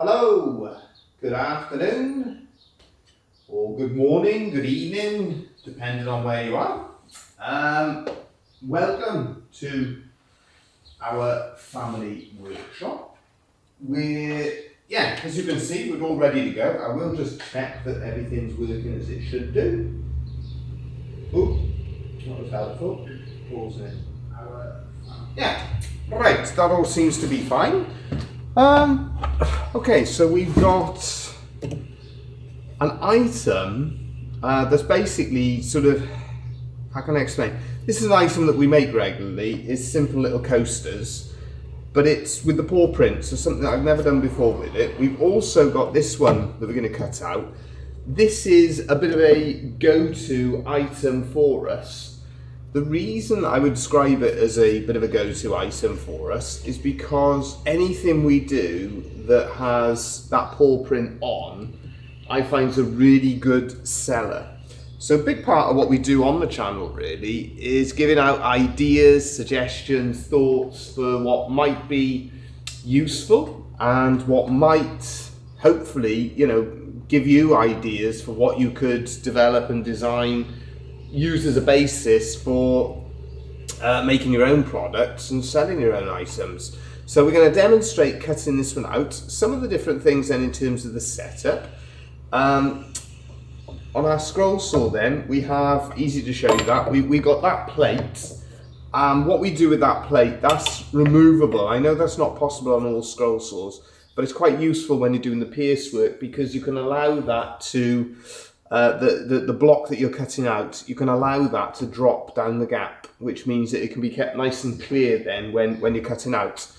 Hello, good afternoon, or good morning, good evening, depending on where you are. Welcome to our family workshop. As you can see, we're all ready to go. I will just check that everything's working as it should do. Oh, that was helpful. Pause it. Right, that all seems to be fine. Okay, so we've got an item that's basically sort of, how can I explain? This is an item that we make regularly. It's simple little coasters, but it's with the paw print, so something that I've never done before with it. We've also got this one that we're going to cut out. This is a bit of a go-to item for us. The reason I would describe it as a bit of a go-to item for us is because anything we do that has that paw print on, I find is a really good seller. So a big part of what we do on the channel really is giving out ideas, suggestions, thoughts for what might be useful and what might hopefully, give you ideas for what you could develop and design, use as a basis for making your own products and selling your own items. So we're going to demonstrate cutting this one out. Some of the different things then in terms of the setup. On our scroll saw then, we have, easy to show you that, we got that plate. What we do with that plate, that's removable. I know that's not possible on all scroll saws, but it's quite useful when you're doing the pierce work because you can allow that to, the block that you're cutting out, you can allow that to drop down the gap, which means that it can be kept nice and clear then when you're cutting out.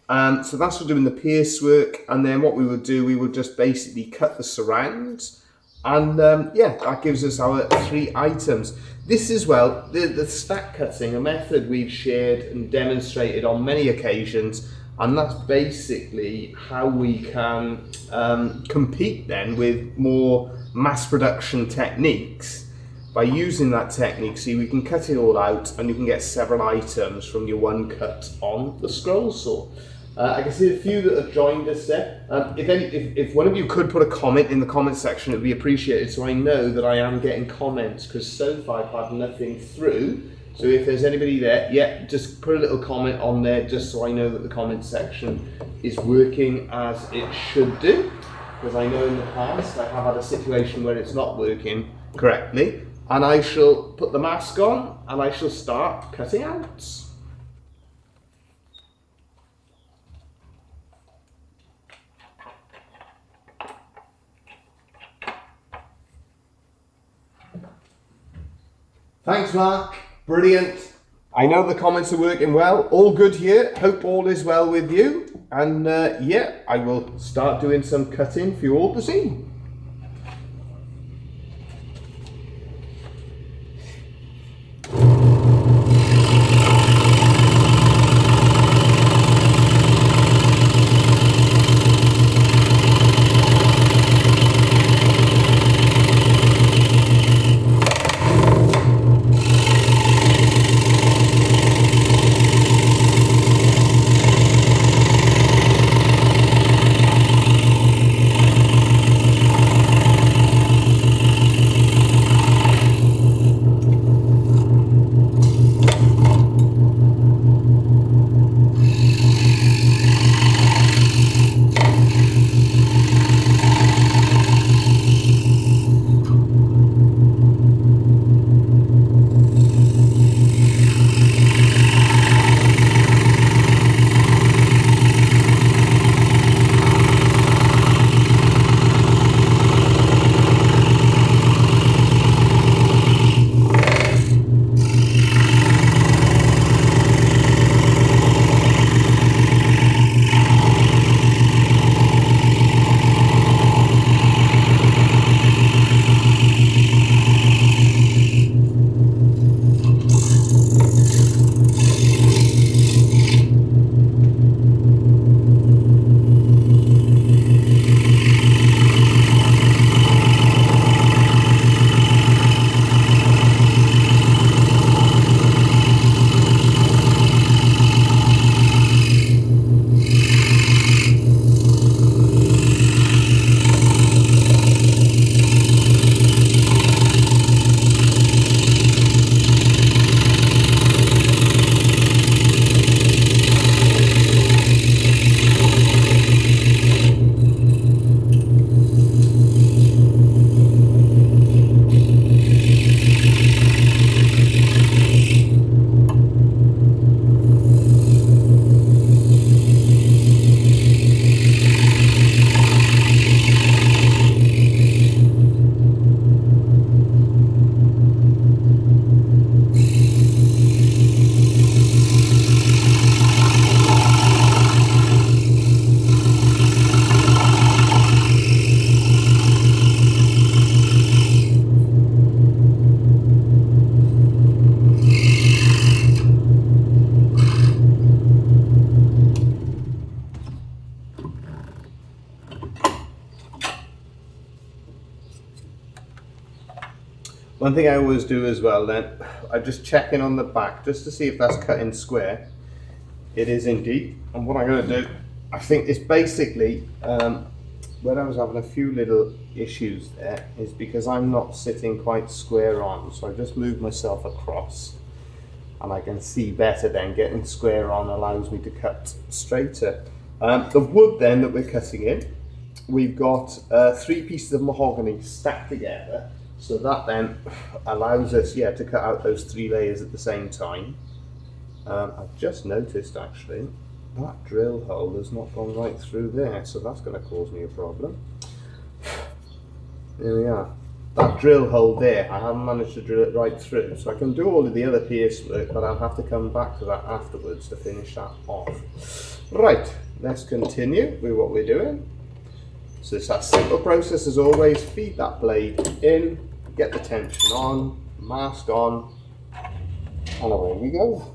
So that's for doing the pierce work, and then what we would do, we would just basically cut the surrounds, and that gives us our 3 items. This as well, the stack cutting, a method we've shared and demonstrated on many occasions, and that's basically how we can compete then with more mass production techniques. By using that technique, see, we can cut it all out and you can get several items from your one cut on the scroll saw. I can see a few that have joined us there. If one of you could put a comment in the comment section, it would be appreciated, so I know that I am getting comments, because so far I've had nothing through. So if there's anybody there, just put a little comment on there, just so I know that the comment section is working as it should do. Because I know in the past I have had a situation where it's not working correctly. And I shall put the mask on and I shall start cutting out. Thanks, Mark. Brilliant. I know the comments are working well. All good here. Hope all is well with you. And I will start doing some cutting for you all to see. One thing I always do as well then, I just check in on the back just to see if that's cut in square. It is indeed. And what I'm going to do, I think it's basically, where I was having a few little issues there is because I'm not sitting quite square on. So I just move myself across and I can see better then. Getting square on allows me to cut straighter. The wood then that we're cutting in, we've got 3 pieces of mahogany stacked together. So that then allows us, to cut out those 3 layers at the same time. I've just noticed actually, that drill hole has not gone right through there, so that's going to cause me a problem. There we are. That drill hole there, I haven't managed to drill it right through, so I can do all of the other pierce work, but I'll have to come back to that afterwards to finish that off. Right, let's continue with what we're doing. So it's that simple process as always. Feed that blade in, get the tension on, mask on, and away we go.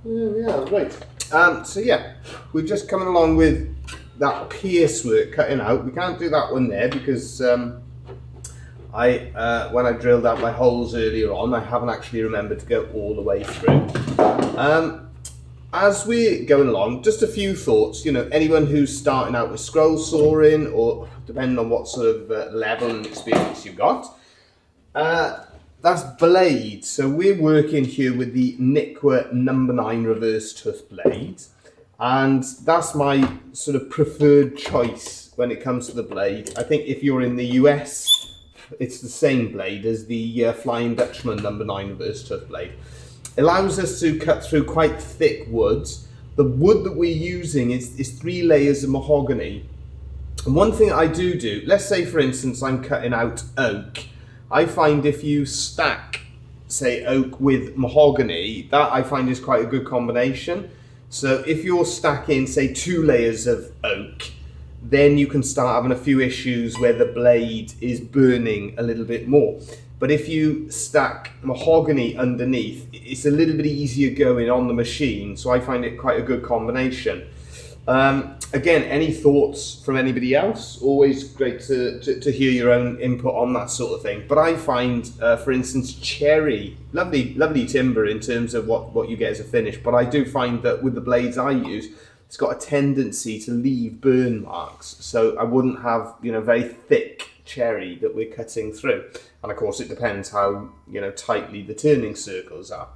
Yeah, right. So yeah, we're just coming along with that pierce work cutting out. We can't do that one there because when I drilled out my holes earlier on, I haven't actually remembered to go all the way through. As we're going along, just a few thoughts. You know, anyone who's starting out with scroll sawing, or depending on what sort of level and experience you've got, that's blade. So we're working here with the Nikwa number 9 reverse tooth blade, and that's my sort of preferred choice when it comes to the blade. I think if you're in the US, it's the same blade as the Flying Dutchman number 9 reverse tooth blade. It allows us to cut through quite thick woods. The wood that we're using is 3 layers of mahogany. And one thing I do, let's say for instance I'm cutting out oak. I find if you stack, say, oak with mahogany, that I find is quite a good combination. So if you're stacking, say, 2 layers of oak, then you can start having a few issues where the blade is burning a little bit more. But if you stack mahogany underneath, it's a little bit easier going on the machine, so I find it quite a good combination. Again, any thoughts from anybody else? Always great to hear your own input on that sort of thing. But I find, for instance, cherry, lovely timber in terms of what you get as a finish, but I do find that with the blades I use, it's got a tendency to leave burn marks, so I wouldn't have, you know, very thick cherry that we're cutting through. And of course it depends how, you know, tightly the turning circles are.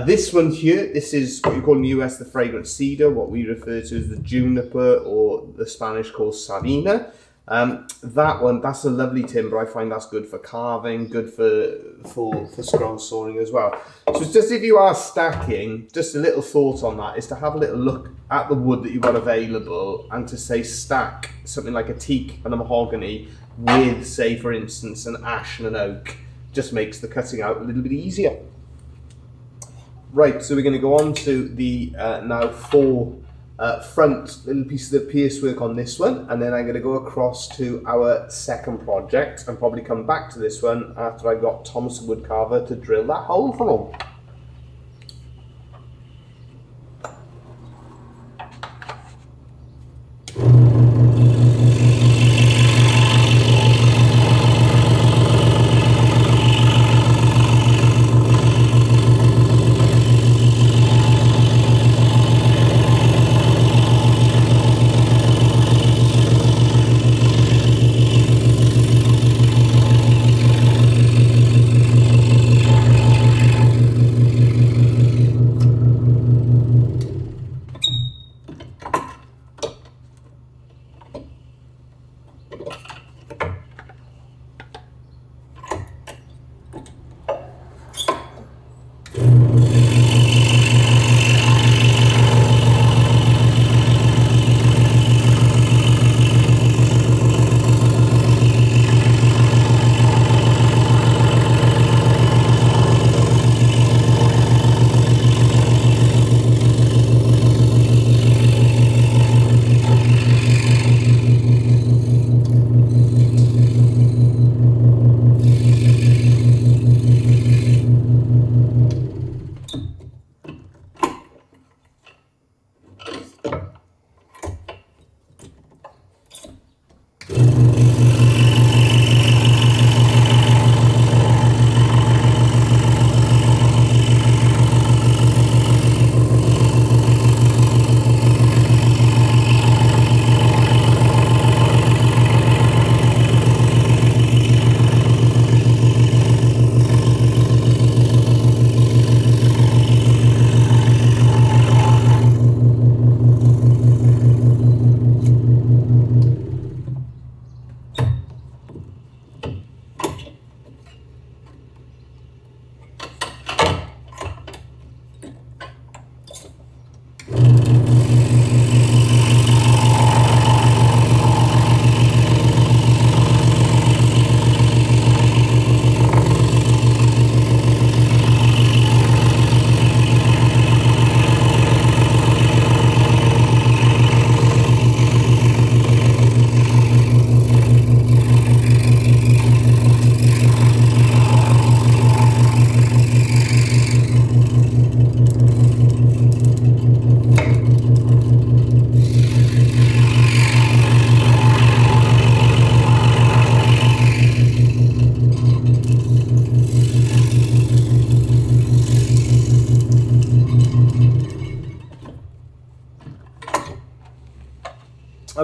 This one here, this is what you call in the US the fragrant cedar, what we refer to as the juniper, or the Spanish called savina. That one, that's a lovely timber. I find that's good for carving, good for scroll sawing as well. So it's just, if you are stacking, just a little thought on that is to have a little look at the wood that you've got available and to say stack something like a teak and a mahogany with, say for instance, an ash and an oak. Just makes the cutting out a little bit easier. Right, so we're going to go on to the now 4 front little pieces of pierce work on this one, and then I'm going to go across to our second project and probably come back to this one after I got Thomas the Woodcarver to drill that hole for him.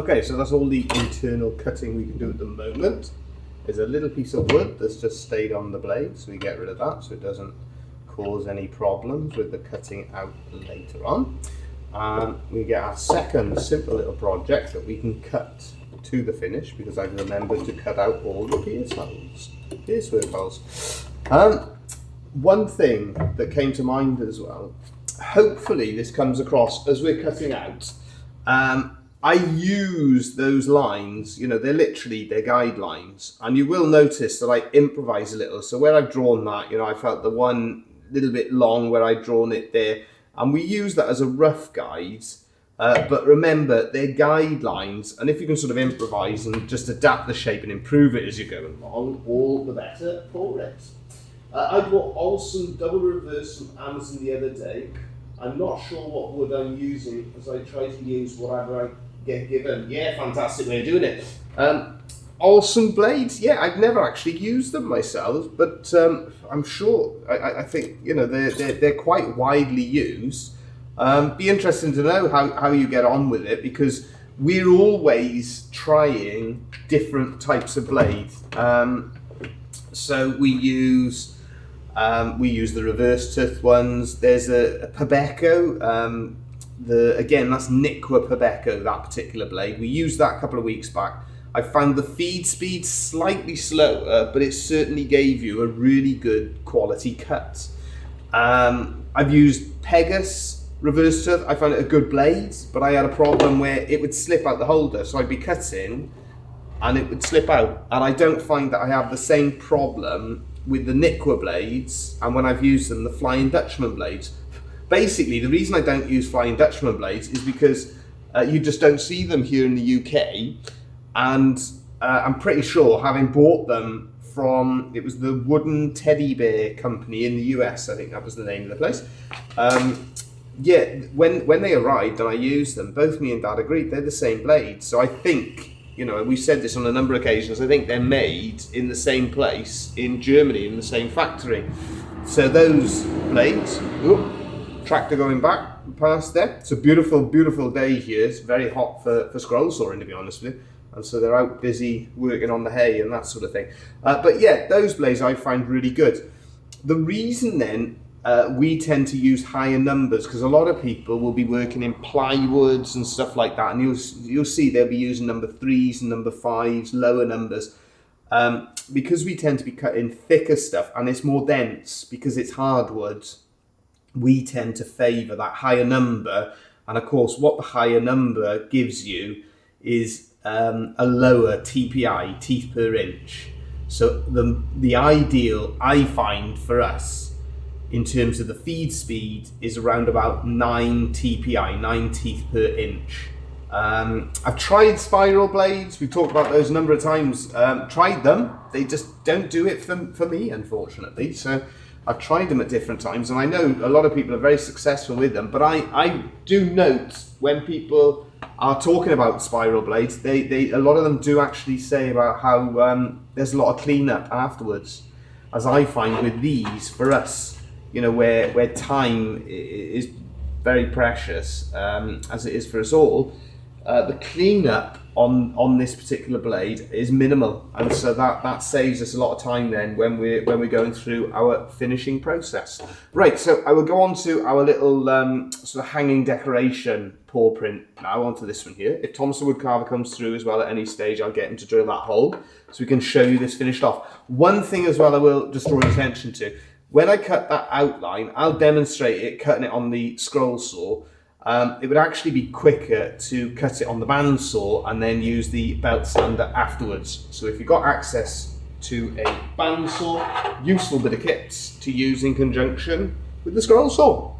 Okay, so that's all the internal cutting we can do at the moment. There's a little piece of wood that's just stayed on the blade, so we get rid of that so it doesn't cause any problems with the cutting out later on. And we get our second simple little project that we can cut to the finish, because I've remembered to cut out all the pierce work holes. One thing that came to mind as well, hopefully this comes across as we're cutting out, I use those lines, you know, they're guidelines, and you will notice that I improvise a little. So where I've drawn that, you know, I felt the one little bit long where I'd drawn it there, and we use that as a rough guide, but remember, they're guidelines, and if you can sort of improvise and just adapt the shape and improve it as you go along, all the better for it. I bought Olsen double reverse from Amazon the other day. I'm not sure what wood I'm using, as I try to use whatever I get given. Yeah, fantastic way of doing it. Olsen blades, yeah, I've never actually used them myself, but I'm sure, I think, you know, they're quite widely used. Be interesting to know how you get on with it, because we're always trying different types of blades. So we use the reverse tooth ones. There's a Pebeco. Again, that's Nikwa Pebeco, that particular blade. We used that a couple of weeks back. I found the feed speed slightly slower, but it certainly gave you a really good quality cut. I've used Pegasus reverse tooth. I found it a good blade, but I had a problem where it would slip out the holder. So I'd be cutting and it would slip out. And I don't find that I have the same problem with the Nikwa blades, and when I've used them, the Flying Dutchman blades. Basically, the reason I don't use Flying Dutchman blades is because you just don't see them here in the UK, and I'm pretty sure, having bought them from, it was the Wooden Teddy Bear Company in the US, I think that was the name of the place. Yeah, when they arrived and I used them, both me and Dad agreed they're the same blades. So I think, you know, we've said this on a number of occasions, I think they're made in the same place in Germany, in the same factory. So those blades, tractor going back past there. It's a beautiful, beautiful day here. It's very hot for scroll sawing, to be honest with you. And so they're out busy working on the hay and that sort of thing. But yeah, those blades I find really good. The reason then we tend to use higher numbers, because a lot of people will be working in plywoods and stuff like that, and you'll see they'll be using number 3s and number 5s, lower numbers, because we tend to be cutting thicker stuff and it's more dense because it's hardwood. We tend to favour that higher number, and of course what the higher number gives you is a lower TPI, teeth per inch. So the ideal, I find, for us in terms of the feed speed is around about 9 TPI, 9 teeth per inch. I've tried spiral blades, we've talked about those a number of times, tried them, they just don't do it for me, unfortunately. So I've tried them at different times, and I know a lot of people are very successful with them, but I do note when people are talking about spiral blades, a lot of them do actually say about how there's a lot of cleanup afterwards, as I find with these, for us, you know, where time is very precious, as it is for us all, the cleanup on this particular blade is minimal, and so that saves us a lot of time then when we're going through our finishing process. Right, so I will go on to our little sort of hanging decoration paw print now, onto this one here. If Thomas the Woodcarver comes through as well at any stage, I'll get him to drill that hole so we can show you this finished off. One thing as well I will just draw your attention to: when I cut that outline, I'll demonstrate it cutting it on the scroll saw. It would actually be quicker to cut it on the bandsaw and then use the belt sander afterwards. So if you've got access to a bandsaw, useful bit of kit to use in conjunction with the scroll saw.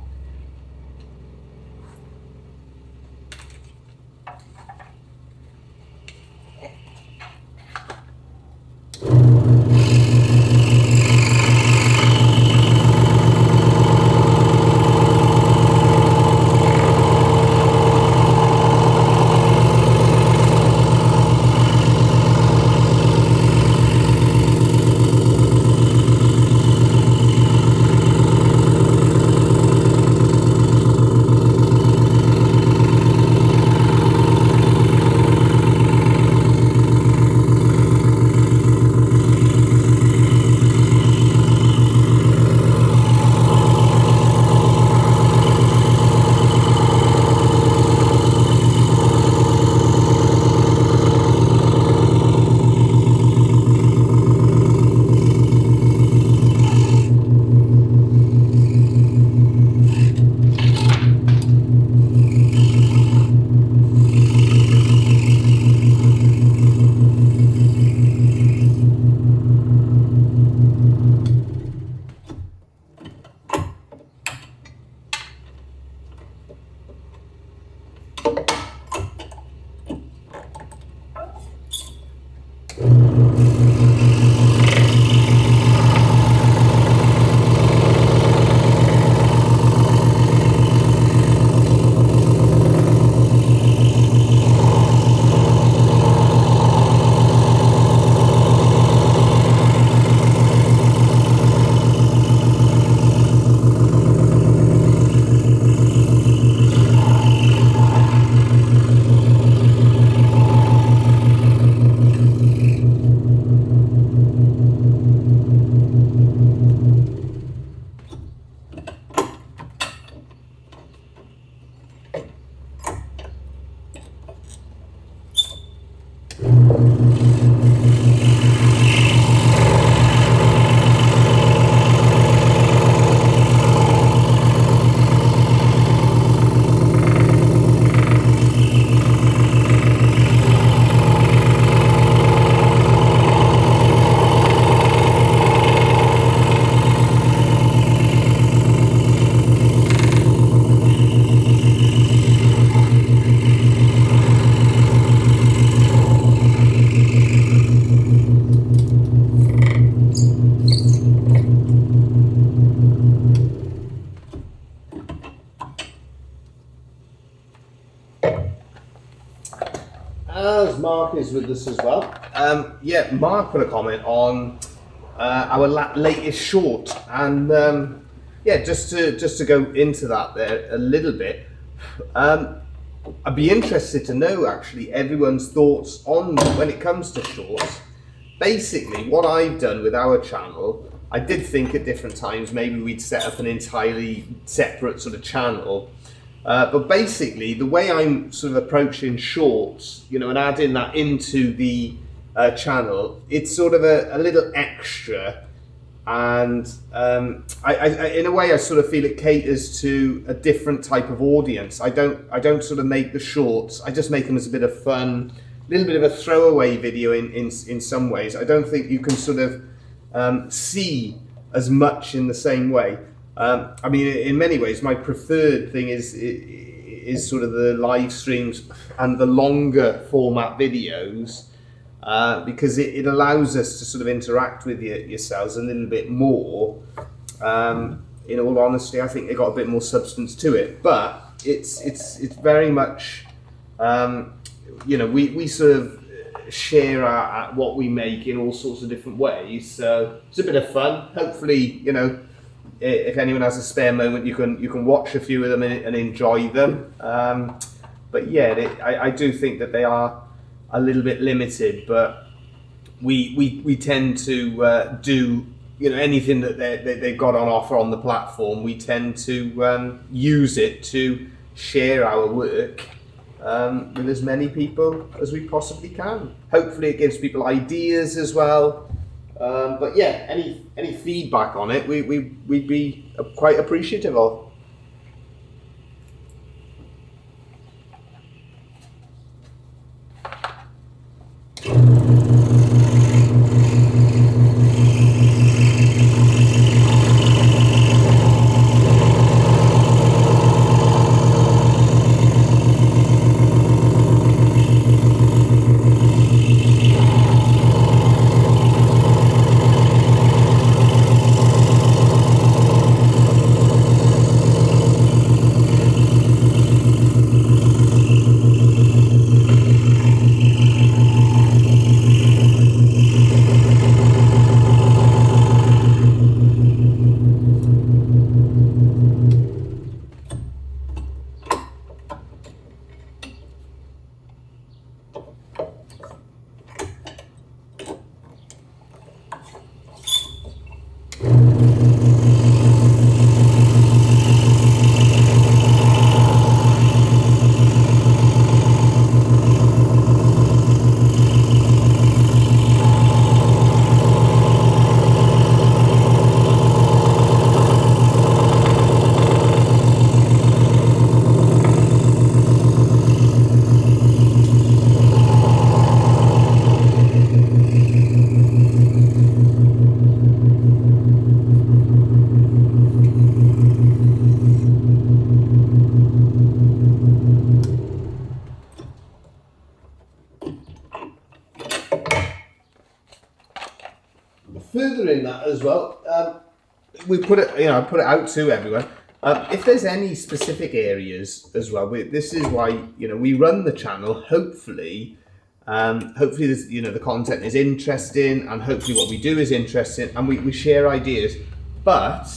As Mark is with us as well, yeah, Mark put a comment on our latest short, and yeah, just to go into that there a little bit, I'd be interested to know actually everyone's thoughts on when it comes to shorts. Basically, what I've done with our channel, I did think at different times maybe we'd set up an entirely separate sort of channel. But basically, the way I'm sort of approaching shorts, you know, and adding that into the channel, it's sort of a little extra, and I in a way I sort of feel it caters to a different type of audience. I don't sort of make the shorts. I just make them as a bit of fun, a little bit of a throwaway video in some ways. I don't think you can sort of see as much in the same way. I mean, in many ways, my preferred thing is sort of the live streams and the longer format videos, because it allows us to sort of interact with yourselves a little bit more. In all honesty, I think they got a bit more substance to it, but it's very much, you know, we sort of share what we make in all sorts of different ways. So it's a bit of fun. Hopefully, you know, if anyone has a spare moment, you can watch a few of them and enjoy them. But yeah, I do think that they are a little bit limited, but we tend to do, you know, anything that they've got on offer on the platform. We tend to use it to share our work with as many people as we possibly can. Hopefully it gives people ideas as well. But yeah, any feedback on it, we'd be quite appreciative of. Further in that as well, we put it, you know, put it out to everyone. If there's any specific areas as well, this is why, you know, we run the channel. Hopefully, this, you know, the content is interesting, and hopefully what we do is interesting, and we share ideas. But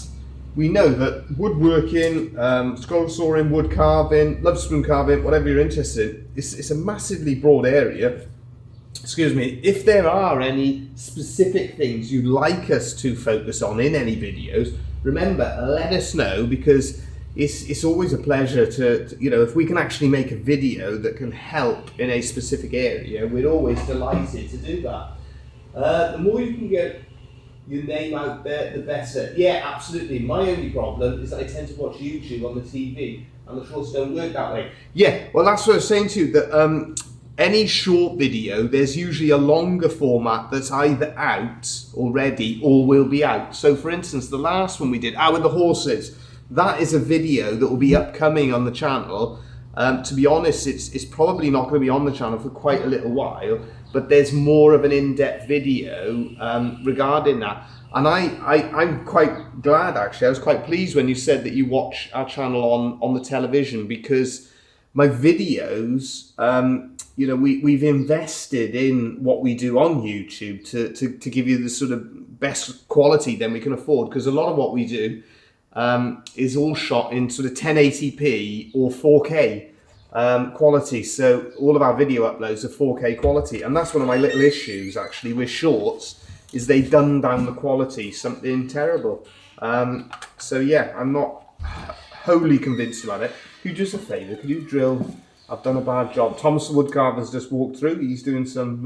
we know that woodworking, scroll sawing, wood carving, Lovespoon carving, whatever you're interested in, it's a massively broad area. Excuse me. If there are any specific things you'd like us to focus on in any videos, remember, let us know, because it's always a pleasure to, you know, if we can actually make a video that can help in a specific area, we're always delighted to do that. The more you can get your name out there, the better. Yeah, absolutely. My only problem is that I tend to watch YouTube on the TV, and the shorts don't work that way. Yeah, well, that's what I was saying to you, that any short video, there's usually a longer format that's either out already or will be out. So, for instance, the last one we did, Out with the Horses, that is a video that will be upcoming on the channel. To be honest, it's probably not going to be on the channel for quite a little while, but there's more of an in-depth video regarding that. And I'm quite glad, actually. I was quite pleased when you said that you watch our channel on the television, because my videos, you know, we've invested in what we do on YouTube to give you the sort of best quality then we can afford, because a lot of what we do is all shot in sort of 1080p or 4K quality. So all of our video uploads are 4K quality, and that's one of my little issues actually with shorts, is they dumb down the quality, something terrible. So yeah, I'm not wholly convinced about it. Could you do us a favour? Could you drill? I've done a bad job. Thomas the Woodcarver's just walked through. He's doing some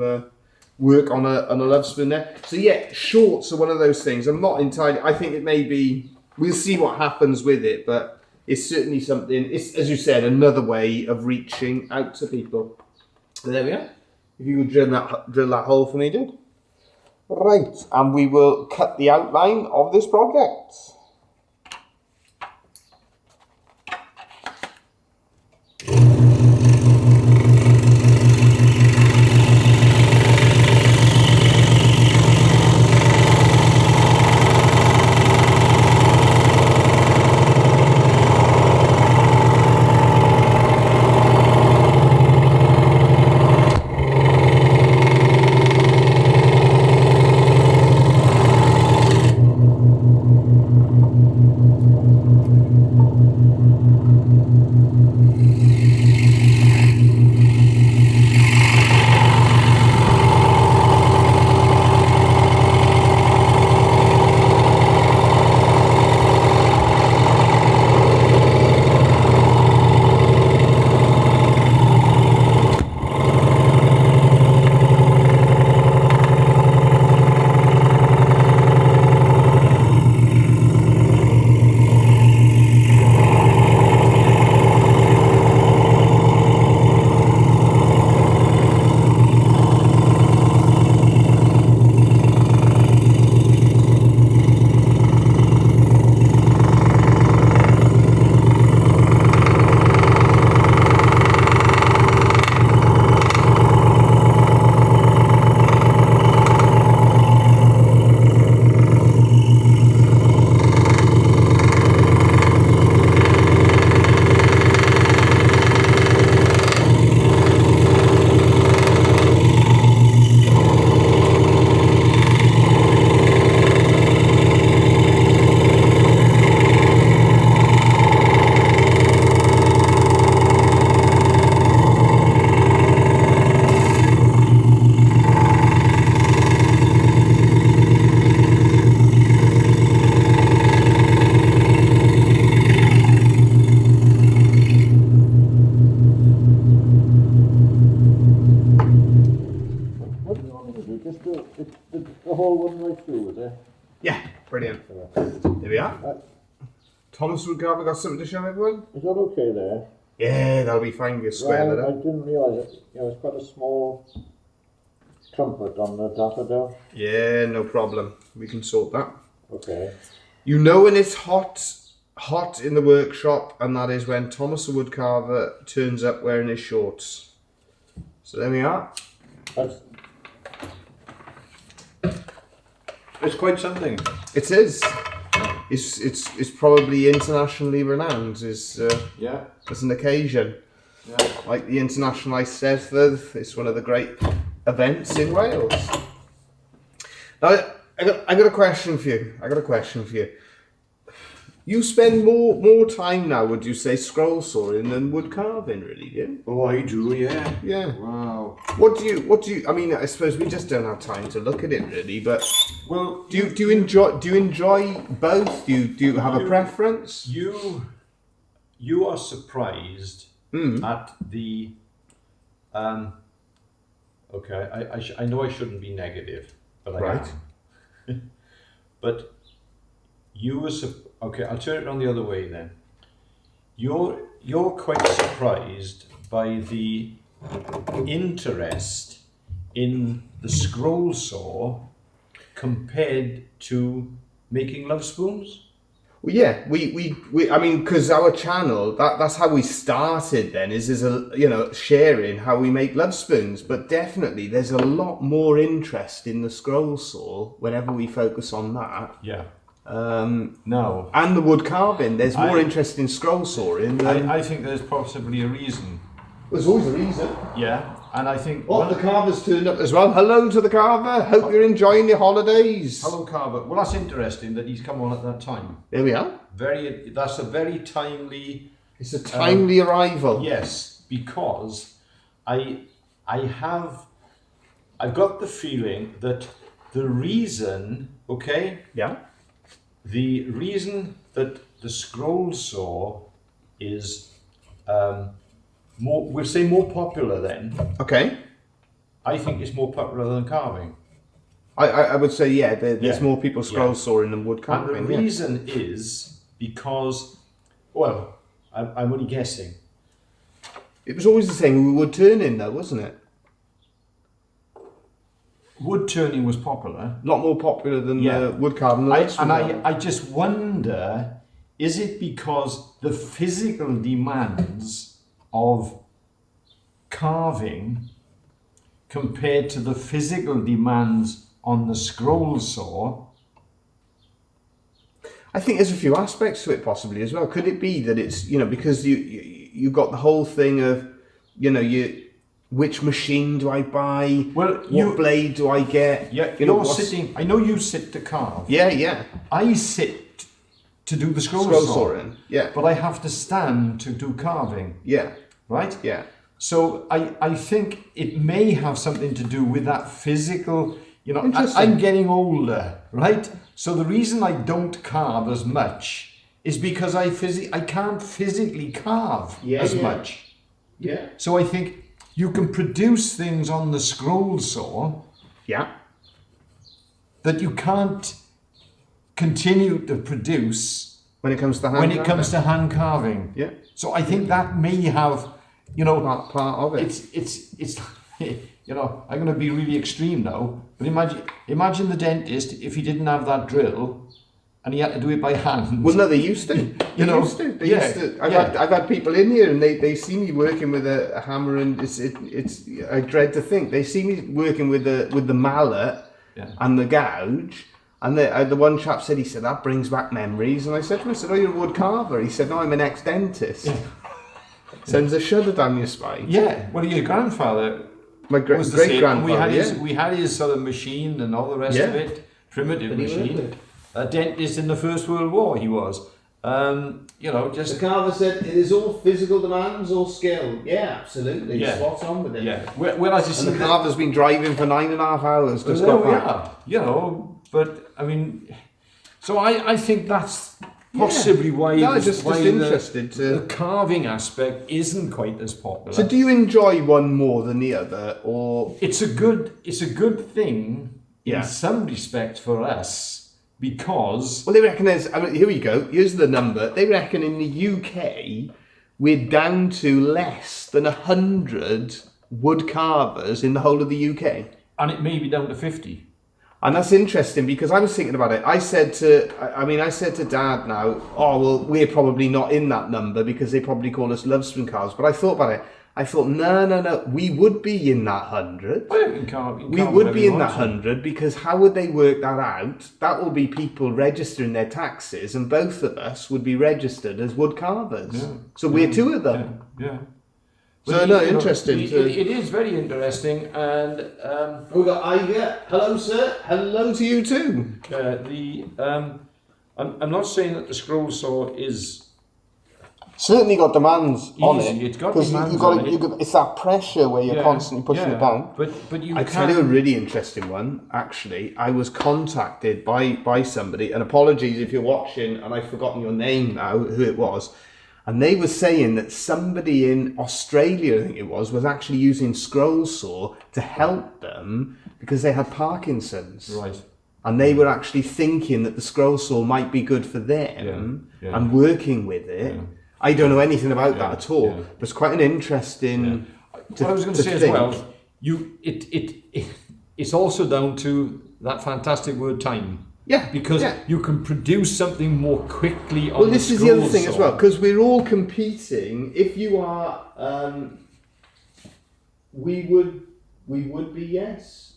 work on a Lovespoon there. So yeah, shorts are one of those things. I'm not entirely. I think it may be. We'll see what happens with it, but it's certainly something. It's, as you said, another way of reaching out to people. So there we are. If you could drill that hole for me, dude. Right, and we will cut the outline of this project. The whole one right through, was it? Yeah, brilliant. There we are. Thomas Woodcarver got something to show everyone? Is that okay there? Yeah, that'll be fine. You square that I up. didn't realise it. You know, it's got a small trumpet on the daffodil. Yeah, no problem. We can sort that. Okay. You know when it's hot in the workshop, and that is when Thomas the Woodcarver turns up wearing his shorts. So there we are. It's quite something. It is. It's probably internationally renowned as an occasion. Yeah. Like the International Eisteddfod, it's one of the great events in Wales. Now, I got a question for you. You spend more time now, would you say, scroll sawing than wood carving, really, do you? Oh, I do, yeah. Yeah. Wow. What do you? I mean, I suppose we just don't have time to look at it, really. But Well, do you enjoy both? Do you have a preference? You you are surprised at the. Okay, I know I shouldn't be negative, but I Right. am. But you were okay. I'll turn it on the other way then. You're quite surprised by the interest in the scroll saw compared to making love spoons. Well, yeah, we I mean, because our channel, that's how we started then, is sharing how we make love spoons. But definitely there's a lot more interest in the scroll saw whenever we focus on that. Yeah. No. And the wood carving, there's more interest in scroll sawing than... I think there's possibly a reason. There's always a reason. Yeah, and I think... Oh, the carver's turned up as well. Hello to the carver. Hope you're enjoying your holidays. Hello, carver. Well, that's interesting that he's come on at that time. There we are. That's a very timely... It's a timely arrival. Yes, because I've got the feeling that the reason, okay? Yeah. The reason that the scroll saw is we'll say more popular then. Okay. I think it's more popular than carving. I would say, yeah, there's more people scroll sawing than wood carving. And the reason is because, well, I'm only guessing. It was always the same with wood turning though, wasn't it? Wood turning was popular. A lot more popular than wood carving. I just wonder, is it because the physical demands of carving compared to the physical demands on the scroll saw? I think there's a few aspects to it possibly as well. Could it be that it's, because you got the whole thing of, which machine do I buy? Well, what blade do I get? Yeah, you're sitting. I know you sit to carve. Yeah, yeah. I sit to do the scroll sawing. Yeah. But I have to stand to do carving. Yeah. Right? Yeah. So I think it may have something to do with that physical. Interesting. I'm getting older, right? So the reason I don't carve as much is because I can't physically carve as much. Yeah. So I think you can produce things on the scroll saw that you can't continue to produce when it comes to hand carving. Yeah. So I think that may have, part of it. It's I'm going to be really extreme now, but imagine the dentist if he didn't have that drill and he had to do it by hand. Well, no, they used to. They used to. I've had people in here and they see me working with a hammer, and it's I dread to think they see me working with the mallet and the gouge. And the one chap said, that brings back memories. And I said to him, oh, you're a wood carver. He said, no, I'm an ex-dentist. Yeah. Sends a shudder down your spine. Yeah. Well, your grandfather. My great-grandfather, we had his sort of machine and all the rest of it, primitive machine. A dentist in the First World War, he was. The carver said, it is all physical demands or skill. Yeah, absolutely. Yeah. Spot on with it. Yeah. Well, as you see, the carver's been driving for 9.5 hours to stop back. But I mean, so I think that's possibly why the carving aspect isn't quite as popular. So do you enjoy one more than the other, or it's a good thing in some respects for us, because they reckon here we go, here's the number. They reckon in the UK we're down to less than 100 wood carvers in the whole of the UK, and it may be down to 50. And that's interesting because I was thinking about it. I said to Dad now, oh, well, we're probably not in that number because they probably call us Lovespoon carvers. But I thought about it. I thought, no, we would be in that 100. We would be in that 100 because how would they work that out? That will be people registering their taxes, and both of us would be registered as wood carvers. Yeah. So we're two of them. Yeah. So interesting. It is very interesting, and we got Ivor. Hello, sir. Hello to you too. I'm not saying that the scroll saw is certainly got demands on it. It's got demands on it. It's that pressure where you're constantly pushing it down. But I tell you a really interesting one. Actually, I was contacted by somebody, and apologies if you're watching and I've forgotten your name now, who it was. And they were saying that somebody in Australia, I think it was actually using scroll saw to help them because they had Parkinson's. Right. And they were actually thinking that the scroll saw might be good for them and working with it. Yeah. I don't know anything about that at all, but it's quite an interesting. What I was going to say as well, it's also down to that fantastic word time. Yeah, because you can produce something more quickly on. Well, this is the other thing as well, because we're all competing. If you are, we would be yes.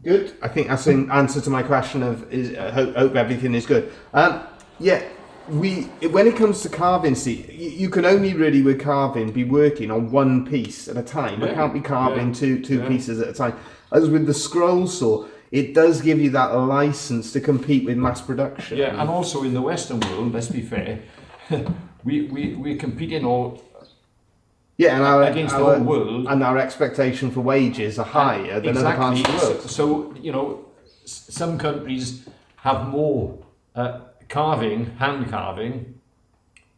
Good. I think that's an answer to my question of hope everything is good. When it comes to carving, see, you can only really with carving be working on one piece at a time. You can't be carving two pieces at a time. As with the scroll saw, it does give you that license to compete with mass production. Yeah, and also in the Western world, let's be fair, we're competing all. Yeah, and against the whole world, and our expectation for wages are higher than other parts of the world. So some countries have more hand carving,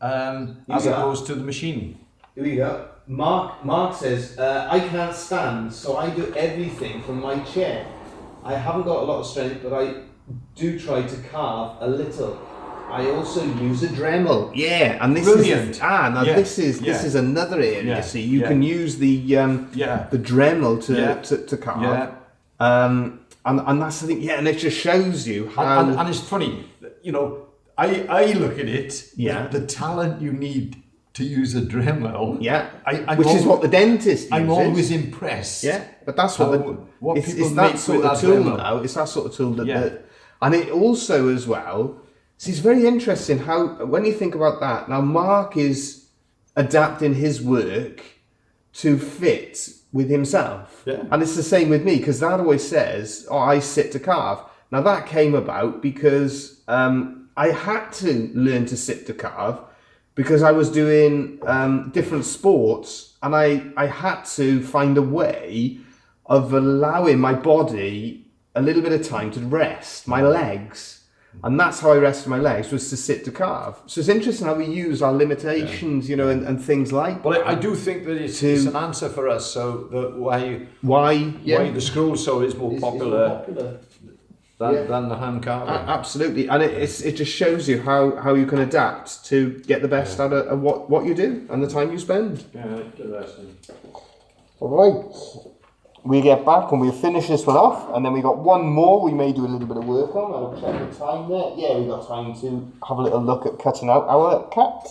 as opposed to the machine. Here we go. Mark says, I can't stand, so I do everything from my chair. I haven't got a lot of strength, but I do try to carve a little. I also use a Dremel. Yeah, and this Brilliant. This is another area. See, you can use the Dremel to carve. Yeah. And that's the thing. Yeah, and it just shows you how. And it's funny, I look at it. Yeah. The talent you need to use a Dremel. Yeah. Which is what the dentist uses. I'm always impressed. Yeah, but that's what people that make sort with of that tool Dremel. now. It's that sort of tool that and it also as well. See, it's very interesting how when you think about that. Now, Mark is adapting his work to fit with himself. Yeah. And it's the same with me, because Dad always says, I sit to carve. Now, that came about because I had to learn to sit to carve because I was doing different sports, and I had to find a way of allowing my body a little bit of time to rest, my legs. And that's how I rested my legs, was to sit to carve. So it's interesting how we use our limitations, and things like that. I do think that it's an answer for us. So why the scroll saw is more popular than the hand carving. Absolutely, and it just shows you how you can adapt to get the best out of what you do and the time you spend. Yeah, interesting. All right. We get back and we'll finish this one off, and then we got one more we may do a little bit of work on. I'll check the time there. Yeah, we got time to have a little look at cutting out our cat.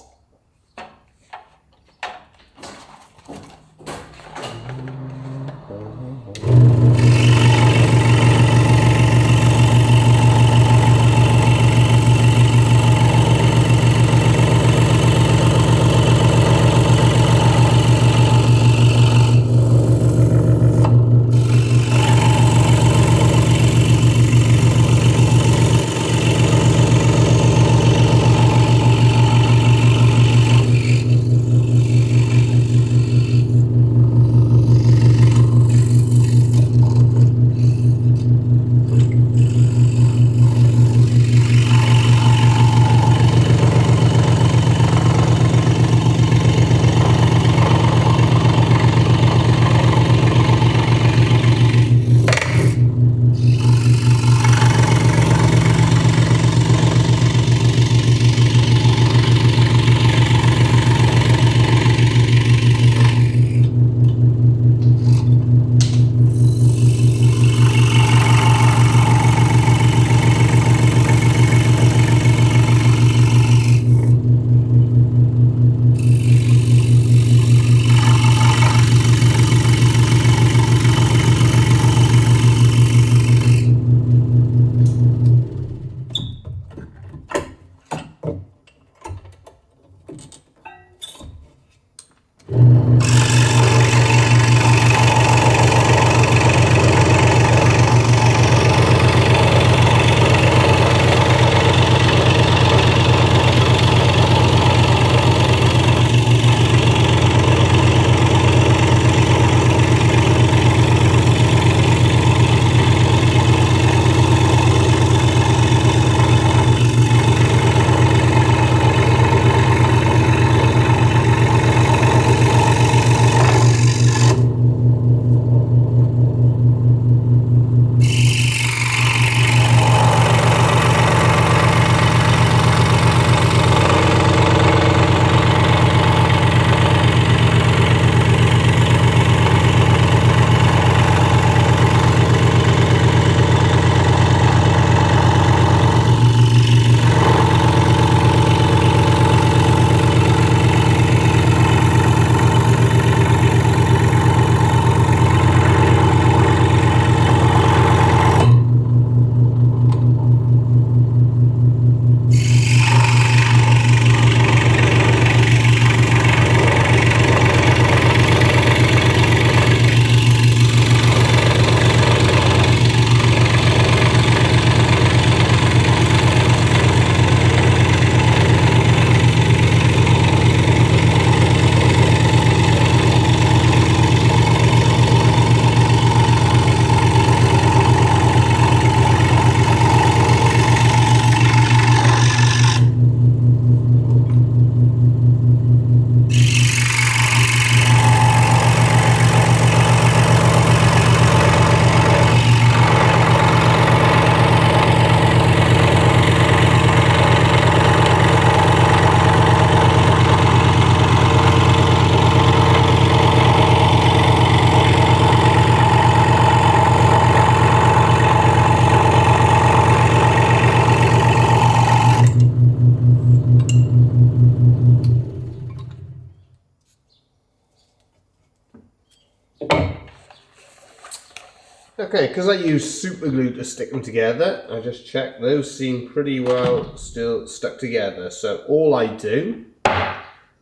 Okay, because I use super glue to stick them together, I just checked those seem pretty well still stuck together. So all I do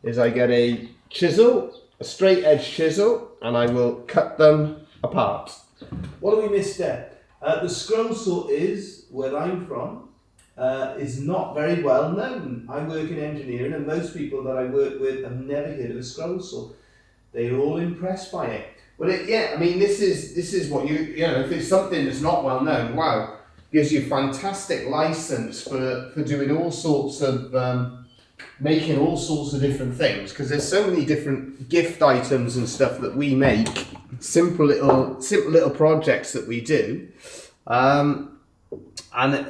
is I get a chisel, a straight edge chisel, and I will cut them apart. What do we miss there? The scroll saw is, where I'm from, is not very well known. I work in engineering and most people that I work with have never heard of a scroll saw. They're all impressed by it. But yeah, I mean, this is what you know, if it's something that's not well known, wow, gives you fantastic license for doing all sorts of, making all sorts of different things, because there's so many different gift items and stuff that we make, simple little projects that we do. And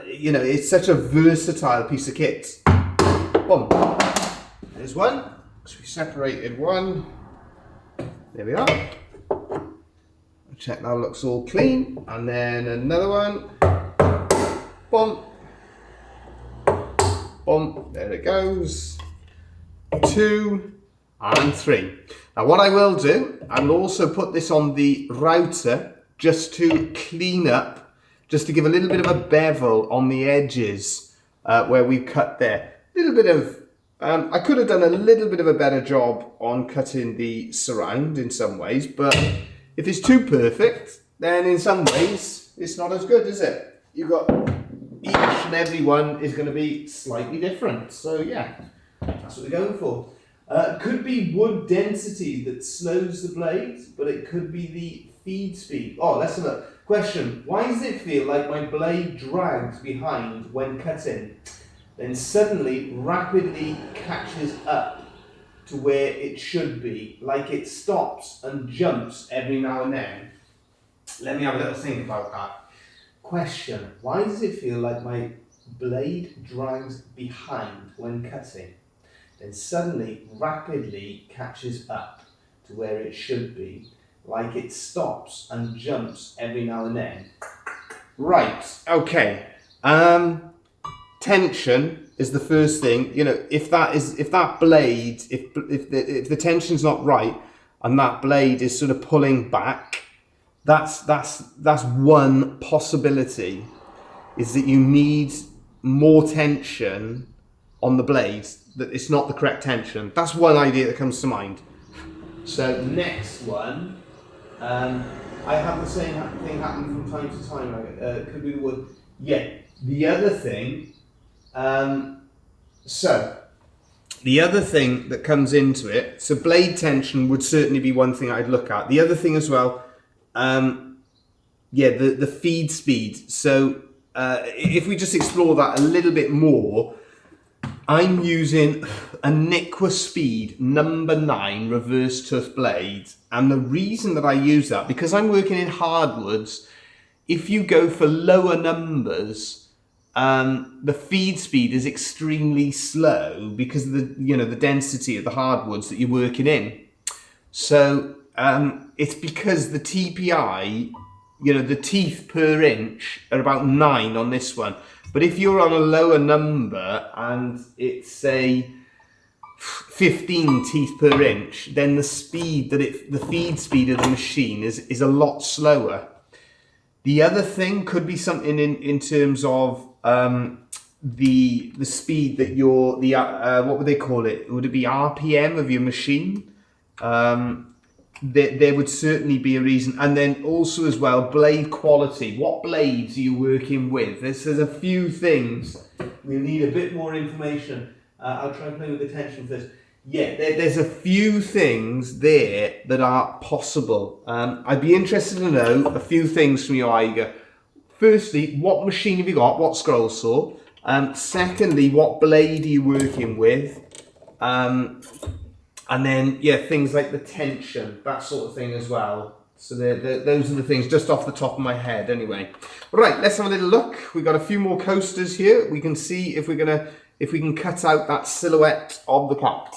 you know, it's such a versatile piece of kit. Boom. There's one. So we separated one. There we are. Check that looks all clean. And then another one. Boom. Boom. There it goes. 2 and 3. Now what I will do, I will also put this on the router just to clean up, just to give a little bit of a bevel on the edges where we've cut there. A little bit of, I could have done a little bit of a better job on cutting the surround in some ways, but if it's too perfect, then in some ways it's not as good, is it? You've got each and every one is going to be slightly different. So yeah, that's what we're going for. Could be wood density that slows the blade, but it could be the feed speed. Oh, let's have a look. Question, why does it feel like my blade drags behind when cutting, then suddenly rapidly catches up to where it should be, like it stops and jumps every now and then? Let me have a little think about that. Question, why does it feel like my blade drags behind when cutting, then suddenly rapidly catches up to where it should be, like it stops and jumps every now and then? Right, okay. Tension is the first thing. You know, if that blade, if the tension's not right and that blade is sort of pulling back, that's one possibility, is that you need more tension on the blade, that it's not the correct tension. That's one idea that comes to mind. So next one, I have the same thing happen from time to time. Could be wood. Yeah. The other thing, so the other thing that comes into it, so blade tension would certainly be one thing I'd look at. The other thing as well, yeah, the feed speed. So if we just explore that a little bit more, I'm using a Niqua Speed number 9 reverse tooth blade, and the reason that I use that, because I'm working in hardwoods, if you go for lower numbers, the feed speed is extremely slow because of the density of the hardwoods that you're working in. So it's because the TPI, the teeth per inch are about 9 on this one. But if you're on a lower number and it's say 15 teeth per inch, then the feed speed of the machine is a lot slower. The other thing could be something in terms of the speed that what would they call it? Would it be RPM of your machine? There would certainly be a reason. And then also as well, blade quality. What blades are you working with? There's a few things. We'll need a bit more information. I'll try and play with the tension first. Yeah, there's a few things there that are possible. I'd be interested to know a few things from you, Iger. Firstly, what machine have you got? What scroll saw? Secondly, what blade are you working with? And then, yeah, things like the tension, that sort of thing as well. So those are the things just off the top of my head anyway. Right, let's have a little look. We've got a few more coasters here. We can see if we can cut out that silhouette of the cat.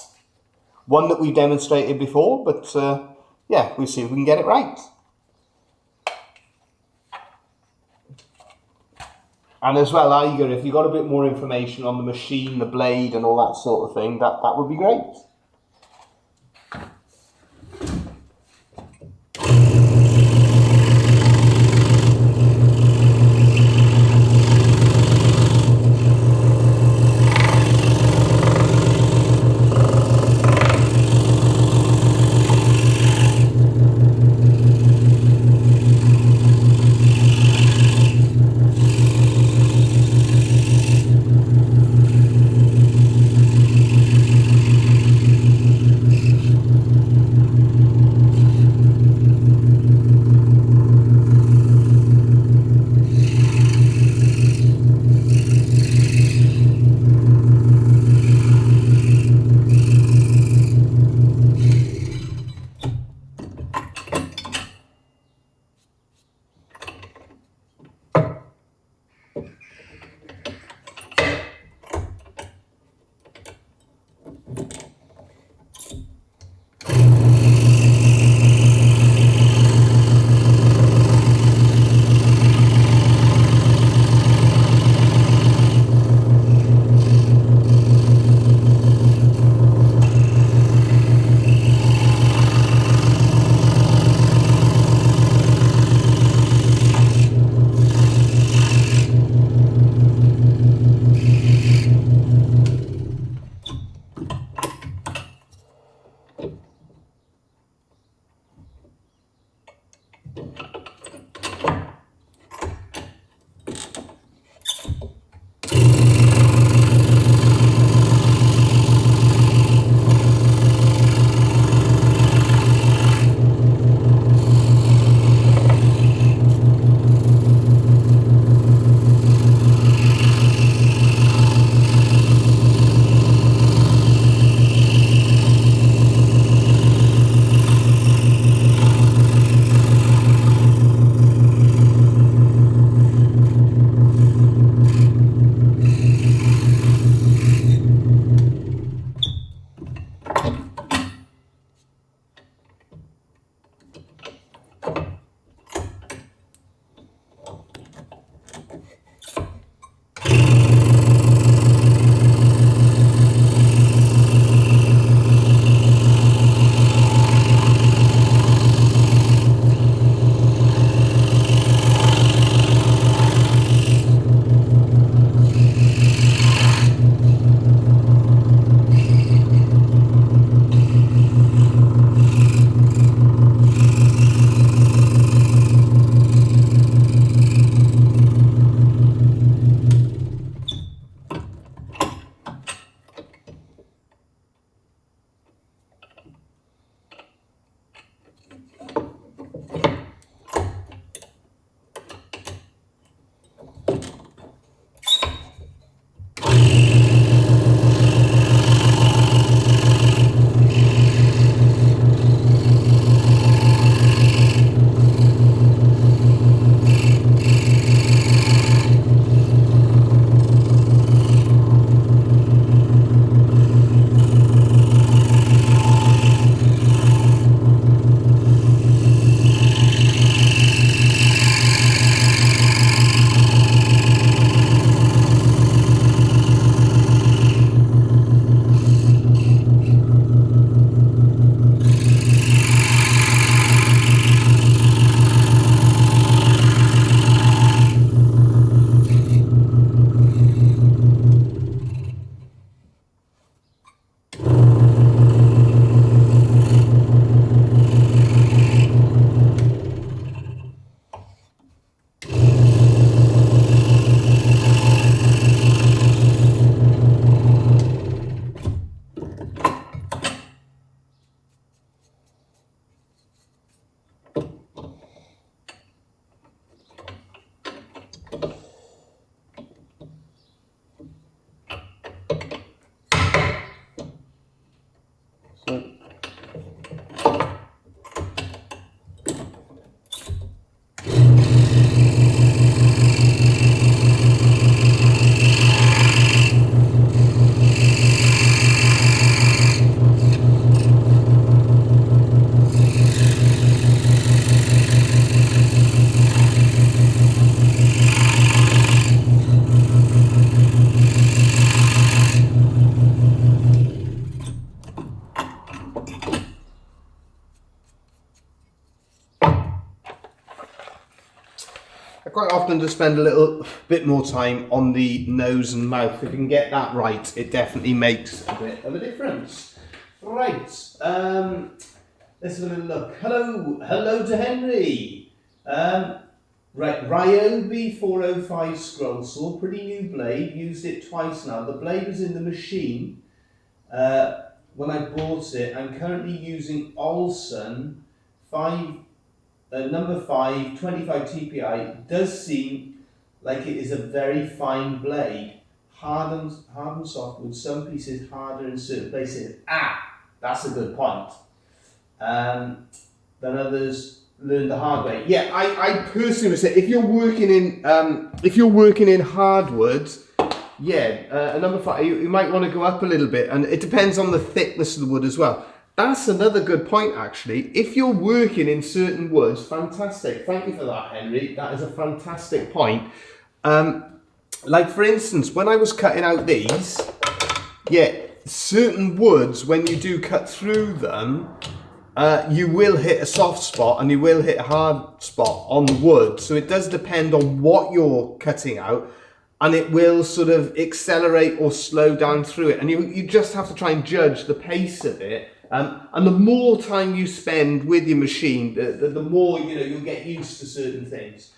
One that we've demonstrated before, but yeah, we'll see if we can get it right. And as well, Iger, if you've got a bit more information on the machine, the blade and all that sort of thing, that would be great. quite often just spend a little bit more time on the nose and mouth. If you can get that right, it definitely makes a bit of a difference. Right, let's have a little look. Hello to Henry. Right, Ryobi 405 scroll saw, pretty new blade, used it twice now. The blade was in the machine when I bought it. I'm currently using Olson number 5, 25 TPI. Does seem like it is a very fine blade. Hard and soft, with some pieces harder in certain places. That's a good point. Then others learn the hard way. Yeah, I personally would say if you're working in hardwood, a number 5, you might want to go up a little bit, and it depends on the thickness of the wood as well. That's another good point, actually. If you're working in certain woods, fantastic. Thank you for that, Henry. That is a fantastic point. Like for instance, when I was cutting out these, certain woods, when you do cut through them, you will hit a soft spot and you will hit a hard spot on the wood. So it does depend on what you're cutting out, and it will sort of accelerate or slow down through it. And you just have to try and judge the pace of it. And the more time you spend with your machine, the more you'll get used to certain things.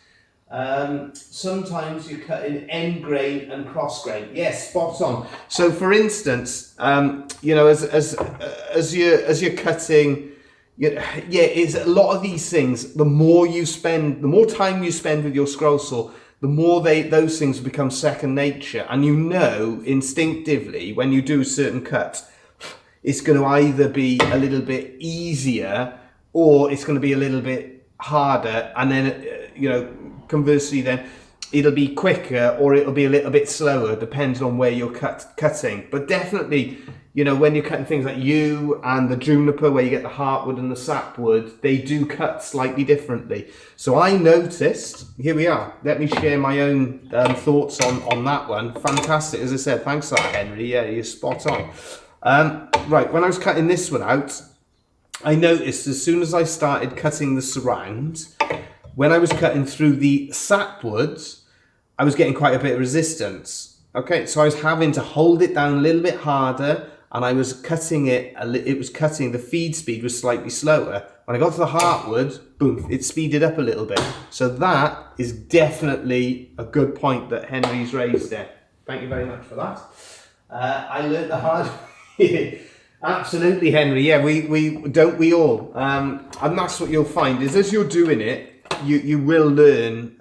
Sometimes you cut in end grain and cross grain. Yes, spot on. So for instance, as you're cutting, it's a lot of these things. The more time you spend with your scroll saw, the more those things become second nature, and instinctively when you do certain cuts, it's going to either be a little bit easier or it's going to be a little bit harder, and then conversely then it'll be quicker or it'll be a little bit slower depending on where you're cutting. But definitely, when you're cutting things like yew and the juniper, where you get the heartwood and the sapwood, they do cut slightly differently. So I noticed, here we are, let me share my own thoughts on that one. Fantastic, as I said, thanks for that, Henry. Yeah, you're spot on. Right, when I was cutting this one out, I noticed as soon as I started cutting the surround, when I was cutting through the sapwoods, I was getting quite a bit of resistance. Okay, so I was having to hold it down a little bit harder, and I was cutting the feed speed was slightly slower. When I got to the heartwood, boom, it speeded up a little bit. So that is definitely a good point that Henry's raised there. Thank you very much for that. I learned the hard way. Absolutely, Henry. Yeah, we all. And that's what you'll find is as you're doing it, you will learn.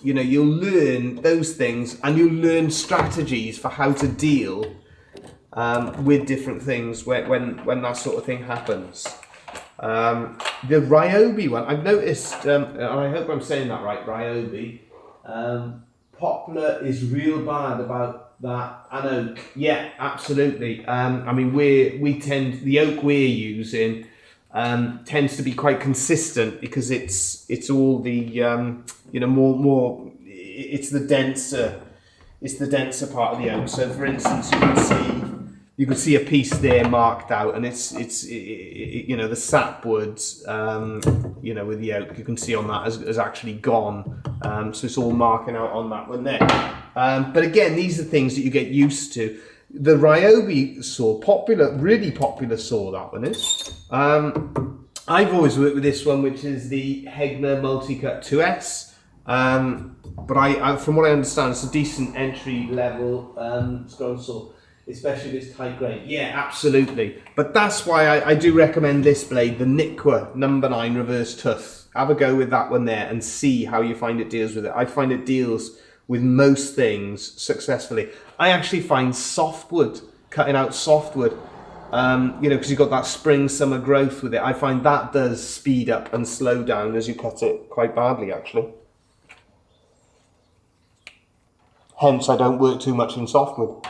You'll learn those things, and you'll learn strategies for how to deal with different things when that sort of thing happens. The Ryobi one, I've noticed, and I hope I'm saying that right, Ryobi. Poplar is real bad about that, and oak. Yeah, absolutely. The oak we're using tends to be quite consistent because it's all the more it's the denser part of the oak. So for instance, you can see a piece there marked out, and it's the sapwoods with the oak, you can see on that has actually gone, so it's all marking out on that one there. But again, these are things that you get used to. The Ryobi saw, really popular saw, that one is. I've always worked with this one, which is the Hegner Multicut 2S. But I from what I understand, it's a decent entry level scroll saw, especially this tight grain. Yeah, absolutely. But that's why I do recommend this blade, the Nikwa number 9 reverse tooth. Have a go with that one there and see how you find it deals with it. I find it deals with most things successfully. I actually find softwood, cutting out softwood, because you've got that spring summer growth with it, I find that does speed up and slow down as you cut it quite badly, actually. Hence I don't work too much in softwood.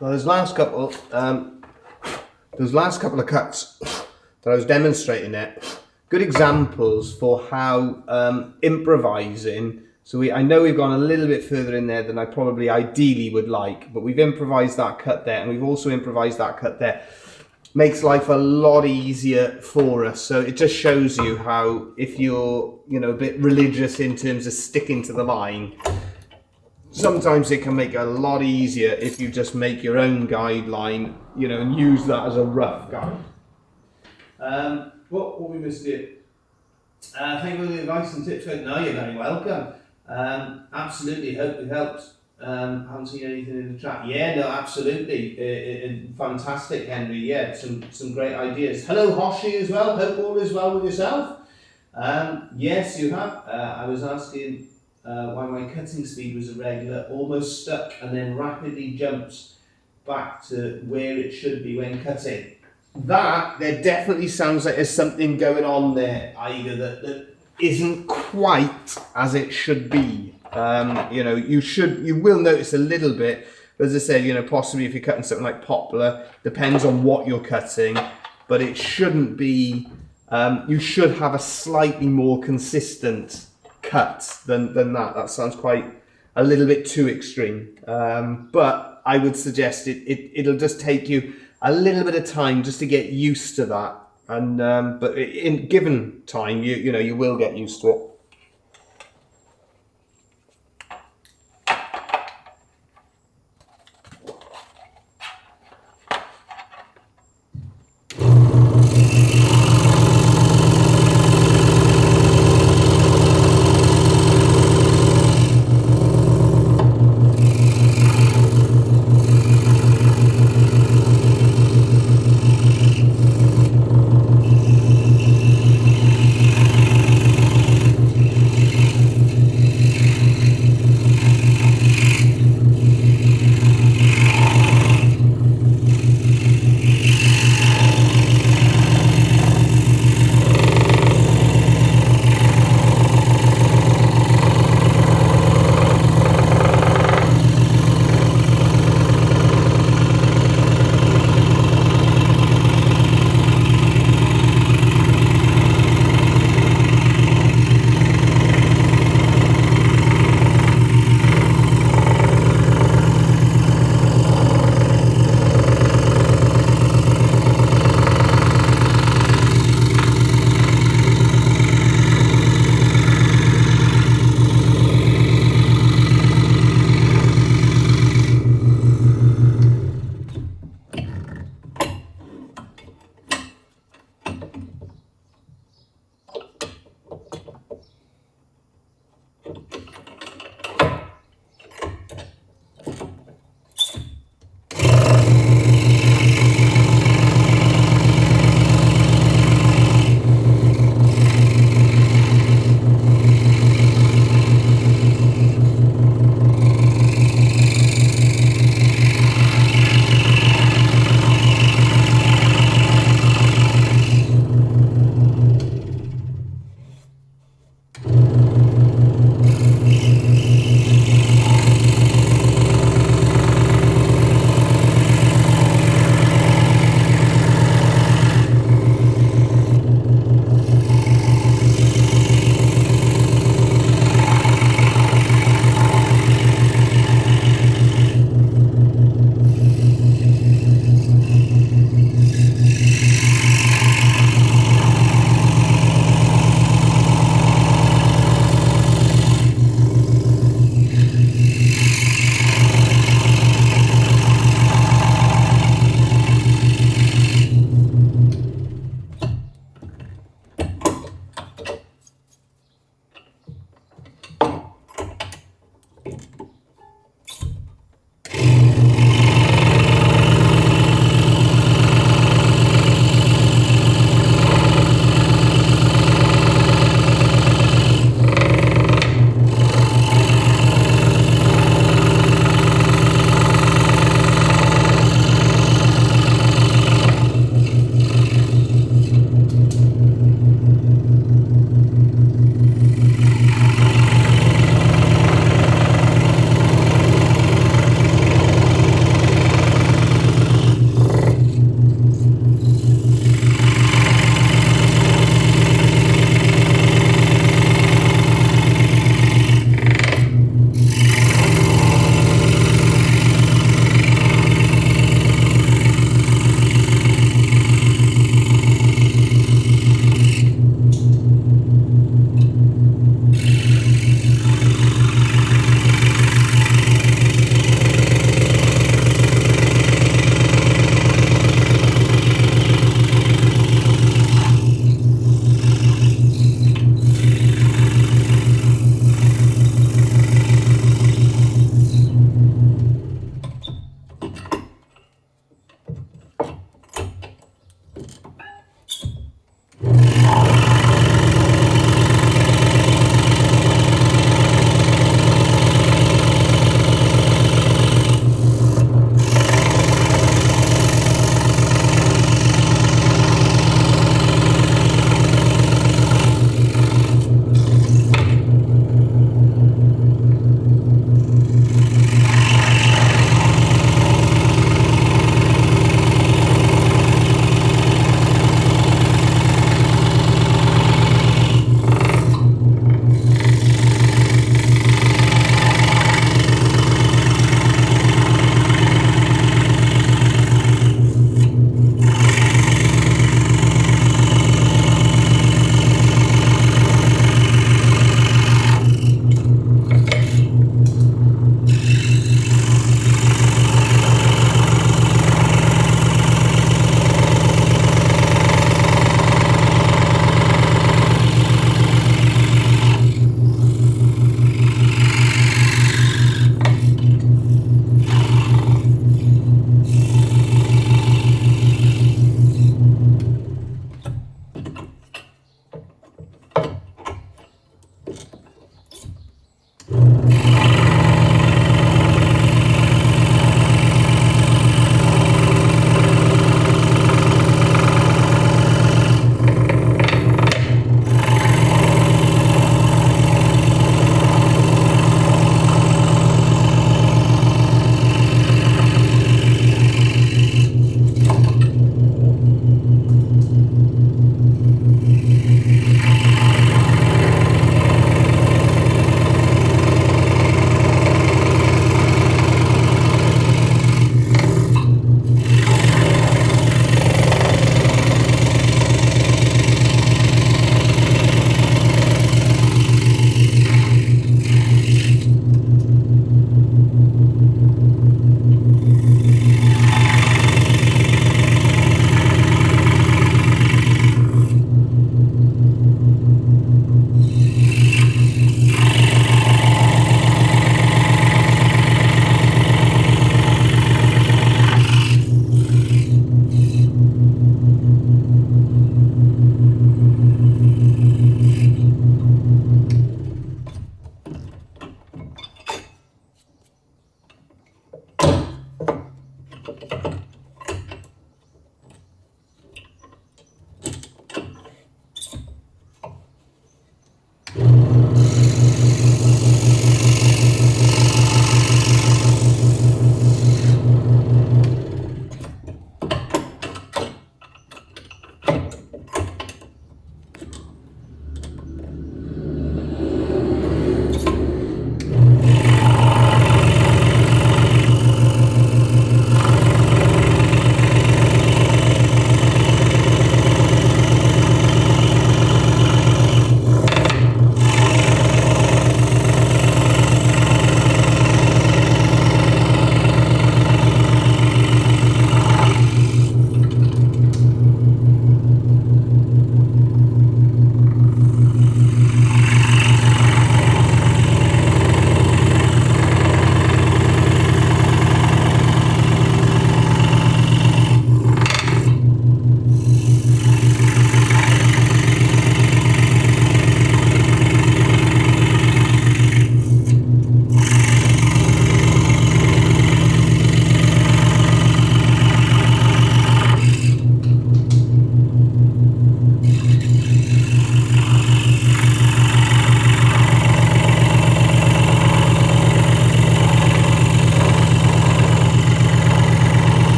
Well, those last couple of cuts that I was demonstrating there, good examples for how improvising. So I know we've gone a little bit further in there than I probably ideally would like, but we've improvised that cut there, and we've also improvised that cut there. Makes life a lot easier for us. So it just shows you how, if you're, a bit religious in terms of sticking to the line, sometimes it can make it a lot easier if you just make your own guideline, and use that as a rough guide. What we must do? Thank you for the advice and tips. No, you're very welcome. Absolutely, hope it helps. Haven't seen anything in the chat. Yeah, no, absolutely. Fantastic, Henry. Yeah, some great ideas. Hello, Hoshi, as well. Hope all is well with yourself. Yes, you have. I was asking why my cutting speed was irregular, almost stuck, and then rapidly jumps back to where it should be when cutting. There definitely sounds like there's something going on there, Ida, that isn't quite as it should be. You will notice a little bit, as I said, possibly if you're cutting something like poplar, depends on what you're cutting, but it shouldn't be, you should have a slightly more consistent cut than that. That sounds quite a little bit too extreme. But I would suggest it'll just take you a little bit of time just to get used to that. and but in given time, you know, you will get used to it.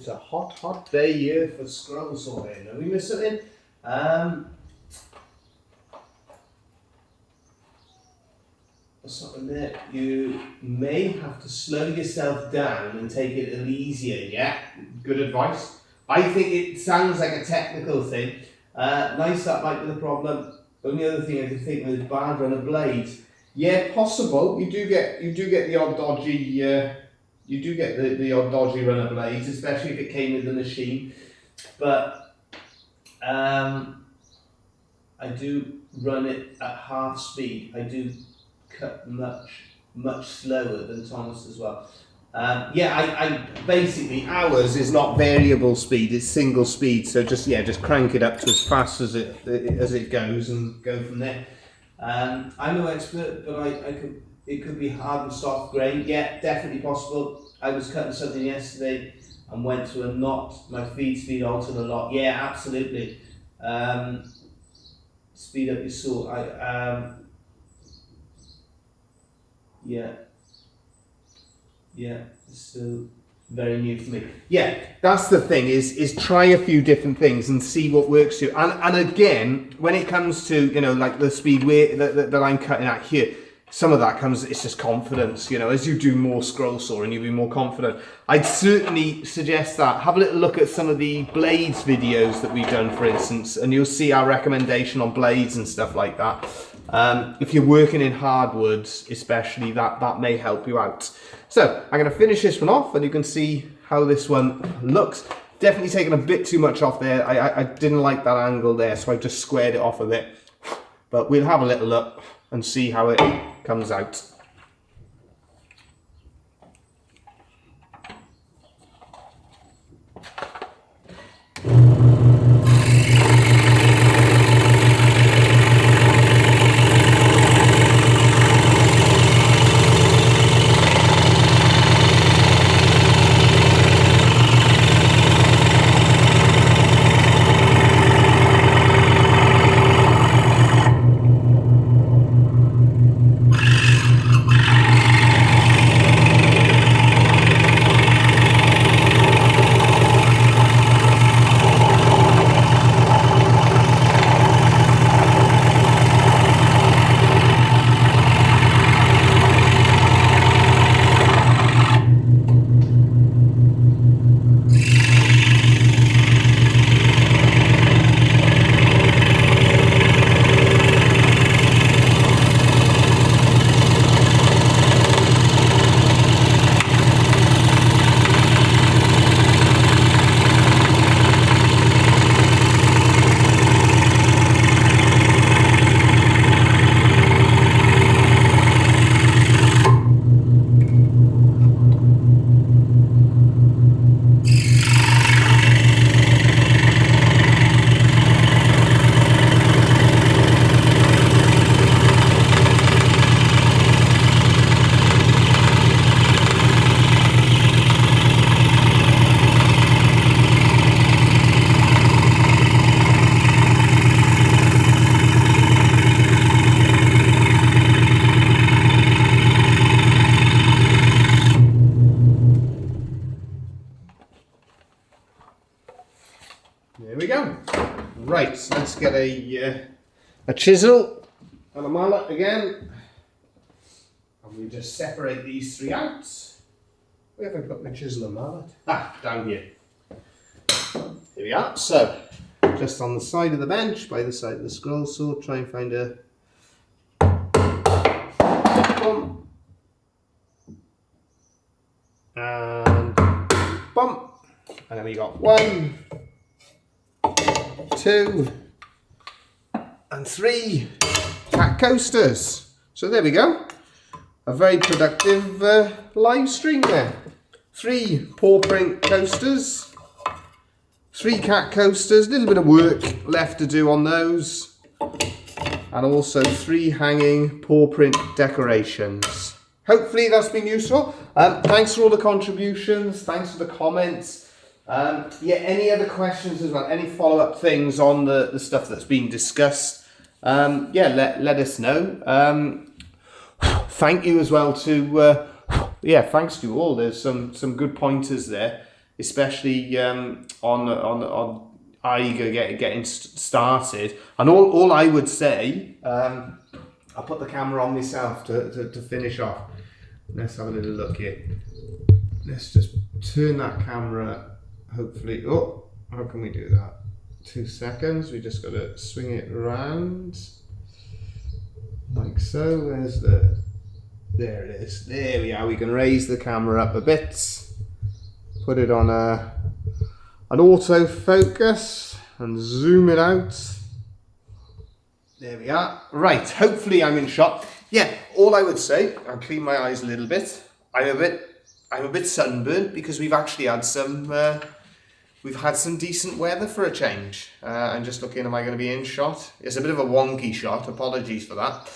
it's a hot day here for scroll sorting. Have we missed something? Something there. You may have to slow yourself down and take it a little easier. Yeah, good advice. I think it sounds like a technical thing. Nice that might be the problem. Only other thing I can think of is bad run of blades. Yeah, possible. You do get the odd dodgy. You do get the odd dodgy run of blades, especially if it came with the machine. But I do run it at half speed. I do cut much slower than Thomas as well. I basically ours is not variable speed; it's single speed. So just crank it up to as fast as it goes and go from there. I'm no expert, but it could be hard and soft grain. Yeah, definitely possible. I was cutting something yesterday and went to a knot. My feed speed altered a lot. Yeah, absolutely. Speed up your saw. Yeah, it's still very new for me. Yeah, that's the thing, is try a few different things and see what works for you. And again, when it comes to, like the speed that I'm cutting at here, some of that it's just confidence, as you do more scroll sawing, you'll be more confident. I'd certainly suggest that. Have a little look at some of the blades videos that we've done, for instance, and you'll see our recommendation on blades and stuff like that. If you're working in hardwoods, especially, that may help you out. So I'm going to finish this one off, and you can see how this one looks. Definitely taken a bit too much off there. I didn't like that angle there, so I just squared it off a bit. But we'll have a little look and see how it comes out. There we go. Right, so let's get a chisel and a mallet again, and we just separate these three out. Where have I got my chisel and mallet? Down here. Here we are. So, just on the side of the bench, by the side of the scroll saw, try and find a bump and bump, and then we got 1, 2 and 3 cat coasters. So there we go. A very productive live stream there. 3 paw print coasters, 3 cat coasters, a little bit of work left to do on those, and also 3 hanging paw print decorations. Hopefully that's been useful. Thanks for all the contributions, thanks for the comments. Any other questions as well, any follow-up things on the stuff that's been discussed, let us know. Thank you as well to thanks to you all. There's some good pointers there. especially on Eiger getting started. And all I would say, I'll put the camera on myself to finish off. Let's have a little look here. Let's just turn that camera, hopefully. Oh, how can we do that? 2 seconds. We just got to swing it around like so. Where's the... There it is. There we are. We can raise the camera up a bit. Put it on an autofocus and zoom it out. There we are. Right, hopefully I'm in shot. Yeah, all I would say, I'll clean my eyes a little bit. I'm a bit sunburned because we've actually had some decent weather for a change. I'm just looking, am I going to be in shot? It's a bit of a wonky shot, apologies for that.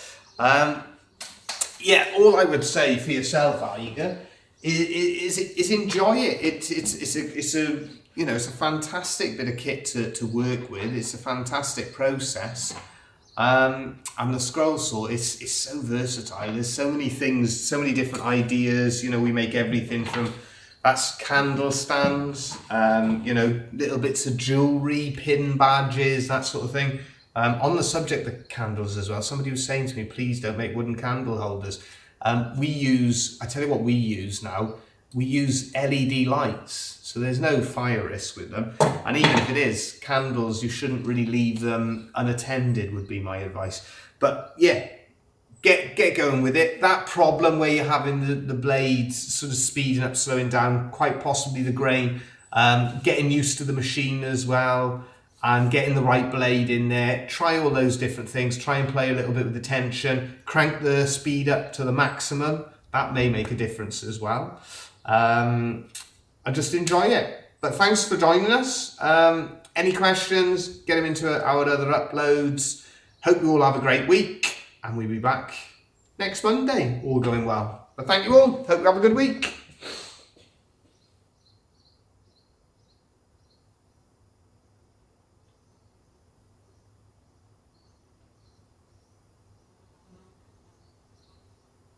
Yeah, all I would say for yourself, Eiger, is enjoy it. It's a fantastic bit of kit to work with. It's a fantastic process. And the scroll saw is so versatile. There's so many things, so many different ideas. You know, we make everything from that's candle stands, little bits of jewelry, pin badges, that sort of thing. On the subject of candles as well, somebody was saying to me, please don't make wooden candle holders. I tell you what we use now, we use LED lights, so there's no fire risk with them. And even if it is, candles, you shouldn't really leave them unattended would be my advice. But yeah, get going with it. That problem where you're having the blades sort of speeding up, slowing down, quite possibly the grain, getting used to the machine as well, and getting the right blade in there. Try all those different things. Try and play a little bit with the tension. Crank the speed up to the maximum. That may make a difference as well. And just enjoy it. But thanks for joining us. Any questions, get them into our other uploads. Hope you all have a great week. And we'll be back next Monday, all going well. But thank you all. Hope you have a good week.